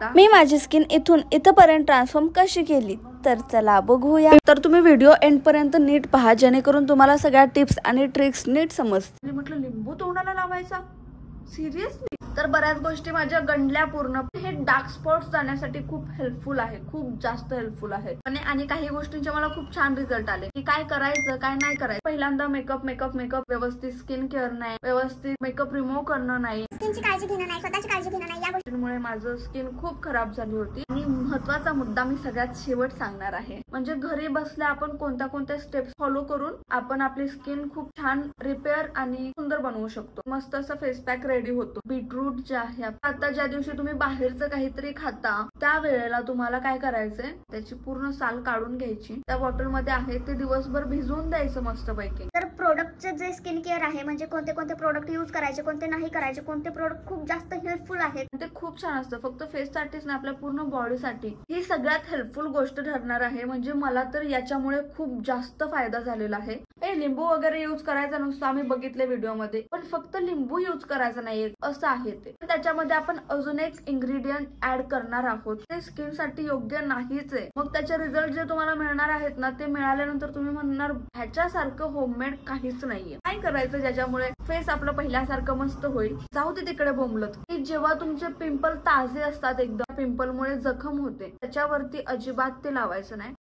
मी माझी स्किन इथून इथपर्यंत ट्रान्सफॉर्म कशी केली तर चला बघूया। तर तुम्ही व्हिडिओ एंड पर्यंत नीट पहा जेणेकरून तुम्हाला सगळ्या टिप्स आणि ट्रिक्स नीट समजतील। म्हटलं लिंबू तोंडाला लावायचा सिरियसली? तर बऱ्याच गोष्टी माझ्या गंडल्या पूर्ण। हे डार्क स्पॉट्स जाण्यासाठी खूप हेल्पफुल आहे, खूप जास्त हेल्पफुल आहे। आणि काही गोष्टींचे मला खूप छान रिझल्ट आले की काय करायचं काय नाही करायचं। पहिल्यांदा मेकअप व्यवस्थित स्किन केअर नाही, व्यवस्थित मेकअप रिमूव्ह करणं नाही, स्किनची काळजी घेणं नाही, स्वतःची काळजी घेणं नाही, या गोष्टींमुळे माझं स्किन खूप खराब झाली होती। आणि महत्त्वाचा मुद्दा मी सगळ्यात शेवट सांगणार आहे, म्हणजे घरी बसल्या आपण कोणत्या कोणत्या स्टेप्स फॉलो करून आपण आपली स्किन खूप छान रिपेअर आणि सुंदर बनवू शकतो। मस्त असं फेस पॅक रेडी होतो। बीटरूट जे आहे, आता ज्या दिवशी तुम्ही बाहेरचं काहीतरी खाता त्या वेळेला तुम्हाला काय करायचंय, त्याची पूर्ण साल काढून घ्यायची, त्या बॉटल मध्ये आहे ते दिवसभर भिजवून द्यायचं मस्तपैकी। तर प्रोडक्टचे जे स्किन केअर आहे, म्हणजे कोणते कोणते प्रोडक्ट यूज करायचे, कोणते नाही करायचे, कोणते प्रोडक्ट खूप जास्त हेल्पफुल आहेत, ते खूप छान असतं। फक्त फेस साठीच नाही, आपल्या पूर्ण बॉडीसाठी ही सगळ्यात हेल्पफुल गोष्ट ठरणार आहे। म्हणजे मला तर याच्यामुळे खूप जास्त फायदा झालेला आहे। लिंबू वगैरे यूज करायचा नसतो, आम्ही बघितले व्हिडिओ मध्ये, पण फक्त लिंबू यूज करायचा नाहीये असं आहे ते। त्याच्यामध्ये आपण अजून एक इन्ग्रेडियंट ऍड करणार आहोत, ते स्किन साठी योग्य नाहीच आहे। मग त्याचे रिझल्ट जे तुम्हाला मिळणार आहेत ना, ते मिळाल्यानंतर तुम्ही म्हणणार ह्याच्यासारखं होममेड काहीच नाहीये। काय करायचं ज्याच्यामुळे फेस आपलं पहिल्यासारखं मस्त होईल? जाऊ दे तिकडे बोंबलत। की जेव्हा तुमचे पिंपल ताजे असतात, एकदम पिंपलमुळे जखम होते, त्याच्यावरती अजिबात ते लावायचं नाही।